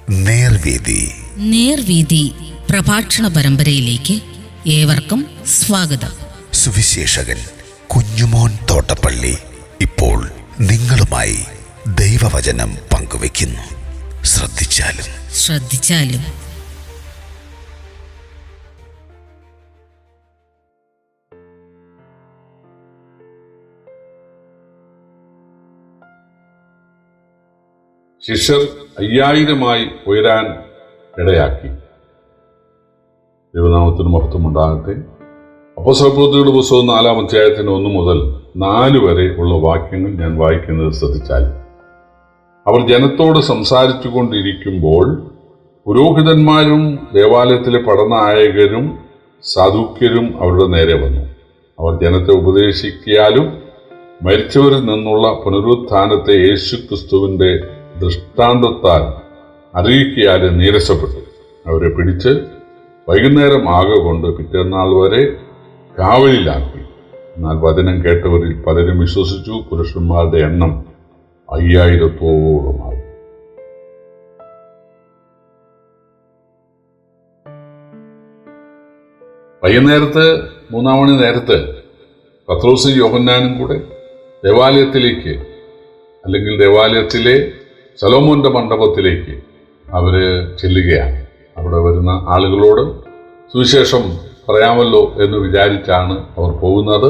നേർവീതി പ്രഭാഷണ പരമ്പരയിലേക്ക് ഏവർക്കും സ്വാഗതം. സുവിശേഷകൻ കുഞ്ഞുമോൻ തോട്ടപ്പള്ളി ഇപ്പോൾ നിങ്ങളുമായി ദൈവവചനം പങ്കുവെക്കുന്നു. ശ്രദ്ധിച്ചാലും ശിഷ്യർ 5000 ഉയരാൻ ഇടയാക്കി. ദൈവനാമത്തിന് മഹത്വം ഉണ്ടാകട്ടെ. അപ്പോസ്തലപ്രവൃത്തികളുടെ പുസ്തകം 4-ാം അധ്യായത്തിന് 1 മുതൽ 4 വരെ ഉള്ള വാക്യങ്ങൾ ഞാൻ വായിക്കുന്നത് ശ്രദ്ധിച്ചാൽ, അവർ ജനത്തോട് സംസാരിച്ചു കൊണ്ടിരിക്കുമ്പോൾ പുരോഹിതന്മാരും ദേവാലയത്തിലെ പടനായകരും സാദുക്യരും അവരുടെ നേരെ വന്നു. അവർ ജനത്തെ ഉപദേശിക്കാലും മരിച്ചവരിൽ നിന്നുള്ള പുനരുത്ഥാനത്തെ യേശുക്രിസ്തുവിന്റെ ദൃഷ്ടാന്തത്താൽ അറിയിക്കാതെ നീരസപ്പെട്ടു. അവരെ പിടിച്ച് വൈകുന്നേരം കൊണ്ട് പിറ്റേന്നാൾ വരെ കാവലിലാക്കി. എന്നാൽ വചനം കേട്ടവരിൽ പലരും വിശ്വസിച്ചു. പുരുഷന്മാരുടെ എണ്ണം 5000-ഓളമായി. വൈകുന്നേരത്ത് 3-ാം മണി നേരത്ത് പത്രോസും യോഹന്നാനും കൂടെ ദേവാലയത്തിലേക്ക്, അല്ലെങ്കിൽ ദേവാലയത്തിലെ ശലോമോന്റെ മണ്ഡപത്തിലേക്ക് അവര് ചെല്ലുകയാണ്. അവിടെ വരുന്ന ആളുകളോട് സുവിശേഷം പറയാമല്ലോ എന്ന് വിചാരിച്ചാണ് അവർ പോകുന്നത്.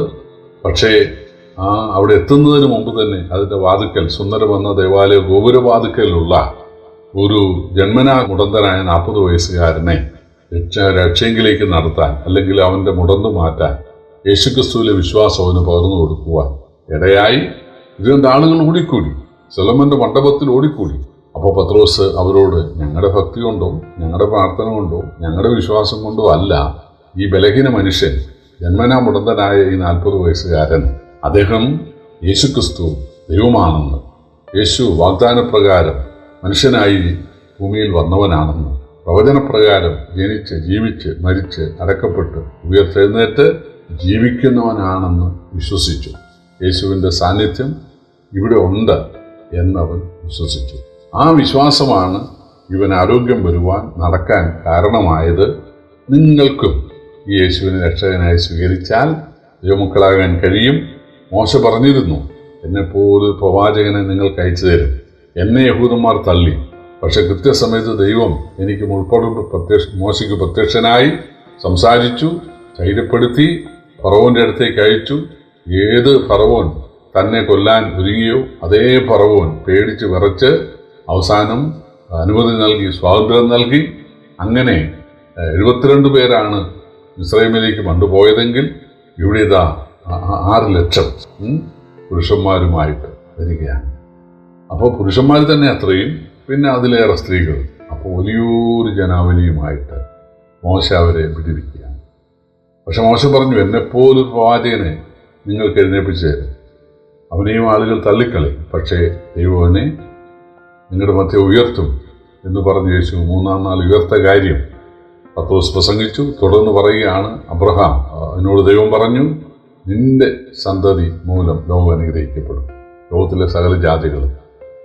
പക്ഷേ അവിടെ എത്തുന്നതിന് മുമ്പ് തന്നെ അതിൻ്റെ വാതിക്കൽ, സുന്ദരമെന്ന ദേവാലയ ഗോപുരവാതിക്കലുള്ള ഒരു ജന്മനാ മുടന്തനായ 40 വയസ്സുകാരനെ രക്ഷയെങ്കിലേക്ക് നടത്താൻ, അല്ലെങ്കിൽ അവൻ്റെ മുടന്ത് മാറ്റാൻ, യേശുക്രിസ്തുവിലെ വിശ്വാസം അവന് പകർന്നു കൊടുക്കുവാൻ ഇടയായി. 2 ആളുകൾ ഓടിക്കൂടി, ശലോമോന്റെ മണ്ഡപത്തിൽ ഓടിക്കൂടി. അപ്പോൾ പത്രോസ് അവരോട്, ഞങ്ങളുടെ ഭക്തി കൊണ്ടോ ഞങ്ങളുടെ പ്രാർത്ഥന കൊണ്ടോ ഞങ്ങളുടെ വിശ്വാസം കൊണ്ടോ അല്ല ഈ ബലഹീന മനുഷ്യൻ, ജന്മനാ മുടന്തനായ ഈ 40 വയസ്സുകാരൻ, അദ്ദേഹം യേശുക്രിസ്തു ദൈവമാണെന്ന്, യേശു വാഗ്ദാനപ്രകാരം മനുഷ്യനായി ഭൂമിയിൽ വന്നവനാണെന്ന്, പ്രവചനപ്രകാരം ജനിച്ച് ജീവിച്ച് മരിച്ച് അടക്കപ്പെട്ട് ഉയർത്തെഴുന്നേറ്റ് ജീവിക്കുന്നവനാണെന്ന് വിശ്വസിച്ചു. യേശുവിൻ്റെ സാന്നിധ്യം ഇവിടെ ഉണ്ട് എന്നവൻ വിശ്വസിച്ചു. ആ വിശ്വാസമാണ് ഇവൻ ആരോഗ്യം വരുവാൻ, നടക്കാൻ കാരണമായത്. നിങ്ങൾക്കും ഈ യേശുവിനെ രക്ഷകനായി സ്വീകരിച്ചാൽ ദൈവമക്കളാകാൻ കഴിയും. മോശ പറഞ്ഞിരുന്നു, എന്നെപ്പോലെ പ്രവാചകനെ നിങ്ങൾക്ക് അയച്ചു തരും. എന്നെ യഹൂദന്മാർ തള്ളി, പക്ഷെ കൃത്യസമയത്ത് ദൈവം എനിക്ക് മോശയ്ക്ക് പ്രത്യക്ഷനായി സംസാരിച്ചു, ധൈര്യപ്പെടുത്തി, ഫറവോന്റെ അടുത്തേക്ക് അയച്ചു. ഏത് ഫറവോൻ തന്നെ കൊല്ലാൻ ഒരുങ്ങിയോ അതേ ഫറവോൻ പേടിച്ച് വിറച്ച് അവസാനം അനുമതി നൽകി, സ്വാതന്ത്ര്യം നൽകി. അങ്ങനെ 72 പേരാണ് ഇസ്രായേലിലേക്ക് കൊണ്ടുപോയതെങ്കിൽ ഇവിടെ ഇതാ 6 ലക്ഷം പുരുഷന്മാരുമായിട്ട് വരികയാണ്. അപ്പോൾ പുരുഷന്മാർ തന്നെ അത്രയും, പിന്നെ അതിലേറെ സ്ത്രീകൾ. അപ്പോൾ വലിയൊരു ജനാവലിയുമായിട്ട് മോശ അവരെ പിടിപ്പിക്കുകയാണ്. പക്ഷെ മോശ പറഞ്ഞു, എന്നെപ്പോലൊരു പ്രവാചകനെ നിങ്ങൾക്ക് എഴുന്നേൽപ്പിച്ചു തരും. അവനെയും ആളുകൾ തള്ളിക്കളയും, പക്ഷേ ദൈവനെ നിങ്ങളുടെ മധ്യ ഉയർത്തും എന്ന് പറഞ്ഞു യേശു 3-ാം നാൾ ഉയർത്ത കാര്യം പത്രോസ് പ്രസംഗിച്ചു. തുടർന്ന് പറയുകയാണ്, അബ്രഹാം എന്നോട് ദൈവം പറഞ്ഞു, നിന്റെ സന്തതി മൂലം ലോകം അനുഗ്രഹിക്കപ്പെടും. ലോകത്തിലെ സകല ജാതികളും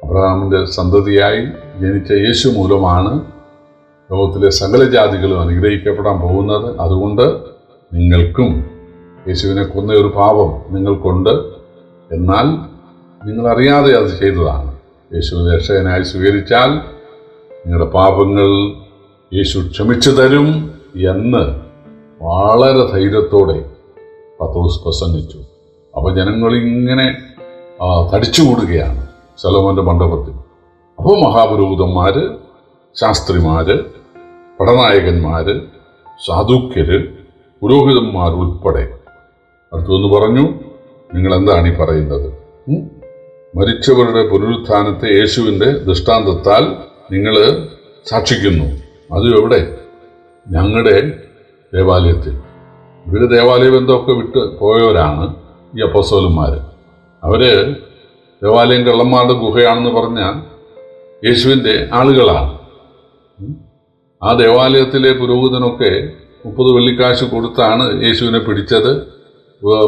അബ്രഹാമിൻ്റെ സന്തതിയായി ജനിച്ച യേശു മൂലമാണ് ലോകത്തിലെ സകല ജാതികളും അനുഗ്രഹിക്കപ്പെടാൻ പോകുന്നത്. അതുകൊണ്ട് നിങ്ങൾക്കും യേശുവിനെ കൊന്ന ഒരു പാപം നിങ്ങൾക്കുണ്ട്, എന്നാൽ നിങ്ങളറിയാതെ അത് ചെയ്തതാണ്. യേശുവിനെ രക്ഷകനായി സ്വീകരിച്ചാൽ നിങ്ങളുടെ പാപങ്ങൾ യേശു ക്ഷമിച്ചു തരും എന്ന് വളരെ ധൈര്യത്തോടെ പത്രോസ് പ്രസംഗിച്ചു. അപ്പോൾ ജനങ്ങളിങ്ങനെ തടിച്ചുകൂടുകയാണ് ശലോമോന്റെ മണ്ഡപത്തിൽ. അപ്പോൾ മഹാപുരോഹിതന്മാർ, ശാസ്ത്രിമാർ, പടനായകന്മാർ, സാധുക്യര്, പുരോഹിതന്മാർ ഉൾപ്പെടെ അടുത്തൊന്ന് പറഞ്ഞു, നിങ്ങളെന്താണ് ഈ പറയുന്നത്? മരിച്ചവരുടെ പുനരുത്ഥാനത്തെ യേശുവിൻ്റെ ദൃഷ്ടാന്തത്താൽ നിങ്ങൾ സാക്ഷിക്കുന്നു. അത് എവിടെ? ഞങ്ങളുടെ ദേവാലയത്തിൽ. ഇവർ ദേവാലയ ബന്ധമൊക്കെ വിട്ട് പോയവരാണ് ഈ അപ്പോസ്തലന്മാർ. അവർ ദേവാലയം കള്ളന്മാരുടെ ഗുഹയാണെന്ന് പറഞ്ഞാൽ യേശുവിൻ്റെ ആളുകളാണ്. ആ ദേവാലയത്തിലെ പുരോഹിതനൊക്കെ 30 വെള്ളിക്കാശ് കൊടുത്താണ് യേശുവിനെ പിടിച്ചത്.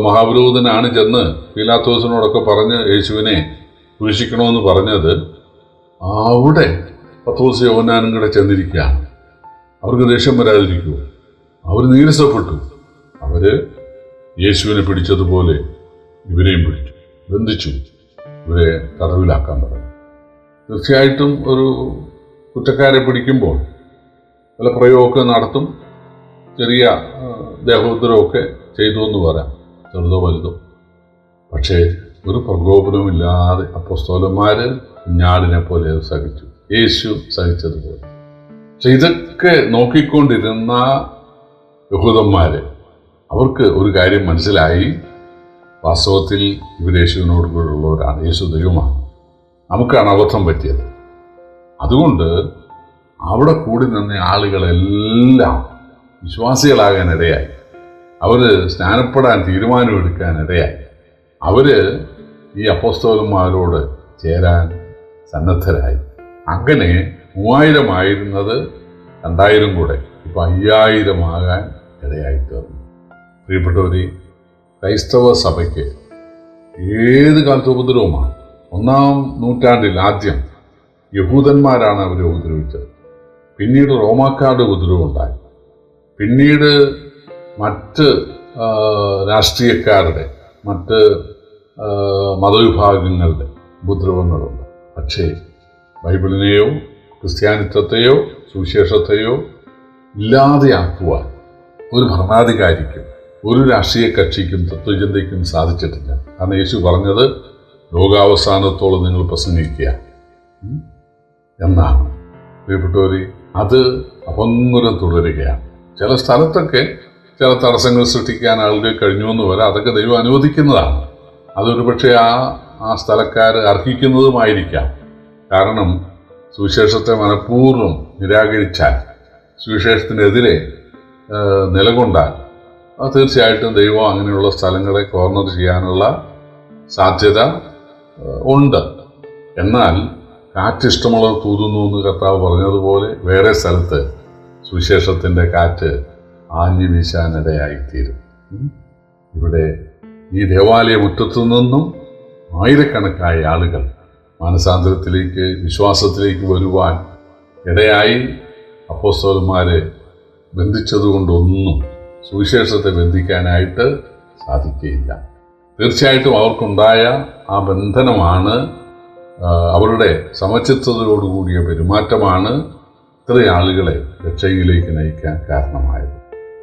മഹാപുരോഹിതനാണ് ചെന്ന് പീലാത്തോസിനോടൊക്കെ പറഞ്ഞ് യേശുവിനെ കുരിശിക്കണമെന്ന് പറഞ്ഞത്. അവിടെ പത്രോസ് യോഹന്നാനും കൂടെ ചെന്നിരിക്കുകയാണ്. അവർക്ക് ദേഷ്യം വരാതിരിക്കുമോ? അവർ നീരസപ്പെട്ടു. അവർ യേശുവിനെ പിടിച്ചതുപോലെ ഇവരെയും പിടിച്ചു, ബന്ധിച്ചു, ഇവരെ തടവിലാക്കാൻ പറഞ്ഞു. തീർച്ചയായിട്ടും ഒരു കുറ്റക്കാരെ പിടിക്കുമ്പോൾ പല പ്രയോഗമൊക്കെ നടത്തും, ചെറിയ ദേഹോത്തരമൊക്കെ ചെയ്തു എന്ന് പറയാം, ചെറുതോ വലുതോ. പക്ഷേ ഒരു പ്രകോപനവുമില്ലാതെ അപ്പോസ്തലന്മാർ കുഞ്ഞാടിനെ പോലെ അത് സഹിച്ചു, യേശു സഹിച്ചതുപോലെ. പക്ഷെ ഇതൊക്കെ നോക്കിക്കൊണ്ടിരുന്ന യഹൂദന്മാര്, അവർക്ക് ഒരു കാര്യം മനസ്സിലായി, വാസ്തവത്തിൽ ഇവർ യേശുവിനോട് കൂടെയുള്ളവരാണ്, യേശു ദൈവമാണ്, നമുക്കാണ് അബദ്ധം പറ്റിയത്. അതുകൊണ്ട് അവിടെ കൂടി നിന്ന ആളുകളെല്ലാം വിശ്വാസികളാകാനിടയായി, അവർ സ്നാനപ്പെടാൻ തീരുമാനമെടുക്കാനിടയായി, അവർ ഈ അപ്പോസ്തലന്മാരോട് ചേരാൻ സന്നദ്ധരായി. അങ്ങനെ 3000 ആയിരുന്നത് 2000 കൂടെ ഇപ്പം 5000 ആകാൻ ഇടയായി തീർന്നു. പ്രിയപ്പെട്ടവരെ, ക്രൈസ്തവ സഭയ്ക്ക് ഏത് കാലത്ത് ഉപദ്രവമാണ്. 1-ാം നൂറ്റാണ്ടിൽ ആദ്യം യഹൂദന്മാരാണ് അവരെ ഉപദ്രവിച്ചത്. പിന്നീട് റോമാക്കാരുടെ ഉപദ്രവം ഉണ്ടായി. പിന്നീട് മറ്റ് രാഷ്ട്രീയക്കാരുടെ, മറ്റ് മതവിഭാഗങ്ങളുടെ ഉപദ്രവങ്ങളുണ്ട്. പക്ഷേ ബൈബിളിനെയോ ക്രിസ്ത്യാനിത്വത്തെയോ സുവിശേഷത്തെയോ ഇല്ലാതെയാക്കുവാൻ ഒരു ഭരണാധികാരിക്കും ഒരു രാഷ്ട്രീയ കക്ഷിക്കും തത്വചിന്തയ്ക്കും സാധിച്ചിട്ടില്ല. കാരണം യേശു പറഞ്ഞത് ലോകാവസാനത്തോളം നിങ്ങൾ പ്രസംഗിക്കുക എന്നാണ്. പ്രിയപ്പെട്ടവരെ, അത് അപങ്കുരം തുടരുകയാണ്. ചില സ്ഥലത്തൊക്കെ ചില തടസ്സങ്ങൾ സൃഷ്ടിക്കാൻ ആളുകൾ കഴിഞ്ഞു എന്ന് വരാം. അതൊക്കെ ദൈവം അനുവദിക്കുന്നതാണ്. അതൊരു പക്ഷേ ആ സ്ഥലക്കാർ അർഹിക്കുന്നതുമായിരിക്കാം. കാരണം സുവിശേഷത്തെ മനഃപൂർവ്വം നിരാകരിച്ചാൽ, സുവിശേഷത്തിനെതിരെ നിലകൊണ്ടാൽ, അത് തീർച്ചയായിട്ടും ദൈവം അങ്ങനെയുള്ള സ്ഥലങ്ങളെ കോർണർ ചെയ്യാനുള്ള സാധ്യത ഉണ്ട്. എന്നാൽ കാറ്റിഷ്ടമുള്ളവർ തൂതുന്നു എന്ന് കർത്താവ് പറഞ്ഞതുപോലെ വേറെ സ്ഥലത്ത് സുവിശേഷത്തിൻ്റെ കാറ്റ് ആഞ്ഞു വീശാനിടയായിത്തീരും. ഇവിടെ ഈ ദേവാലയ മുറ്റത്തു നിന്നും ആയിരക്കണക്കായ ആളുകൾ മാനസാന്തരത്തിലേക്ക്, വിശ്വാസത്തിലേക്ക് വരുവാൻ ഇടയായി. അപ്പോസ്തലന്മാരെ ബന്ധിച്ചതുകൊണ്ടൊന്നും സുവിശേഷത്തെ ബന്ധിക്കാനായിട്ട് സാധിക്കുകയില്ല. തീർച്ചയായിട്ടും അവർക്കുണ്ടായ ആ ബന്ധനമാണ്, അവരുടെ സമചിത്തതയോടുകൂടിയ പെരുമാറ്റമാണ് ഇത്രയും ആളുകളെ രക്ഷയിലേക്ക് നയിക്കാൻ കാരണമായത്.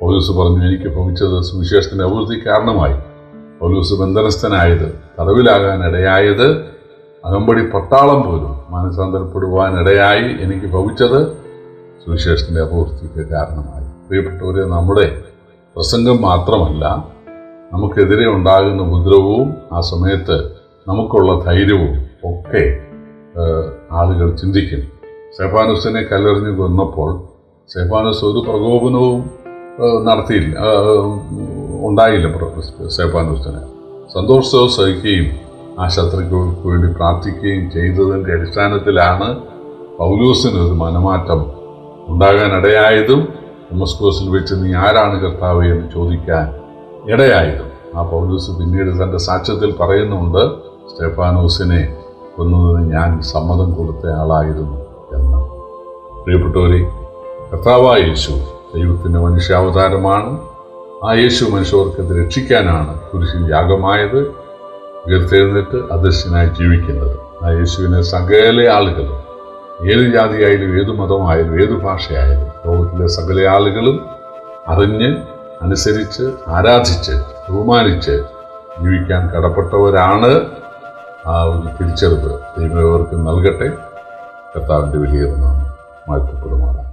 പൗലോസ് പറഞ്ഞു, എനിക്ക് ഭവിച്ചത് സുവിശേഷത്തിൻ്റെ അഭിവൃദ്ധി കാരണമായി. പൗലോസ് ബന്ധനസ്ഥനായത്, തടവിലാകാനിടയായത്, അകമ്പടി പട്ടാളം പോലും മാനസാന്തരപ്പെടുവാനിടയായി എനിക്ക് ഭവിച്ചത് സുവിശേഷത്തിൻ്റെ അഭിവൃദ്ധിക്ക് കാരണമായി. പ്രിയപ്പെട്ടവരെ, നമ്മുടെ പ്രസംഗം മാത്രമല്ല, നമുക്കെതിരെ ഉണ്ടാകുന്ന ഉപദ്രവവും ആ സമയത്ത് നമുക്കുള്ള ധൈര്യവും ഒക്കെ ആളുകൾ ചിന്തിക്കും. സ്തെഫാനോസിനെ കല്ലെറിഞ്ഞ് കൊന്നപ്പോൾ സ്തെഫാനോസ് ഒരു പ്രകോപനവും ഉണ്ടായില്ല. സ്തെഫാനോസിന് സന്തോഷവും സഹിക്കുകയും ആ ശത്രുക്കൾക്ക് വേണ്ടി പ്രാർത്ഥിക്കുകയും ചെയ്തതിൻ്റെ അടിസ്ഥാനത്തിലാണ് പൗലോസിന് ഒരു മനമാറ്റം ഉണ്ടാകാനിടയായതും ദമസ്കോസിൽ വെച്ച് നീ ആരാണ് കർത്താവേ എന്ന് ചോദിക്കാൻ ഇടയായതും. ആ പൗലോസ് പിന്നീട് തൻ്റെ സാക്ഷ്യത്തിൽ പറയുന്നുണ്ട്, സ്തെഫാനോസിനെ കൊന്നതിന് ഞാൻ സമ്മതം കൊടുത്ത ആളായിരുന്നു എന്ന്. പ്രിയപ്പെട്ടവരെ, കർത്താവായ യേശു ദൈവത്തിൻ്റെ മനുഷ്യാവതാരമാണ്. ആ യേശു മനുഷ്യർക്കത് രക്ഷിക്കാനാണ് കുരിശിൽ യാഗമായത്, ഉയർത്തെഴുന്നേറ്റ് അദൃശ്യനായി ജീവിക്കുന്നത്. ആ യേശുവിനെ സകല ആളുകളും, ഏത് ജാതിയായാലും ഏത് മതമായാലും ഏത് ഭാഷയായാലും ലോകത്തിലെ സകല ആളുകളും അറിഞ്ഞ്, അനുസരിച്ച്, ആരാധിച്ച്, ബഹുമാനിച്ച് ജീവിക്കാൻ കടപ്പെട്ടവരാണ്. ആ ഒരു തിരിച്ചറിവ് ദൈവം അവർക്ക് നൽകട്ടെ. കർത്താവിൻ്റെ വലിയ നാമം വാഴ്ത്തപ്പെടുമാറാകട്ടെ.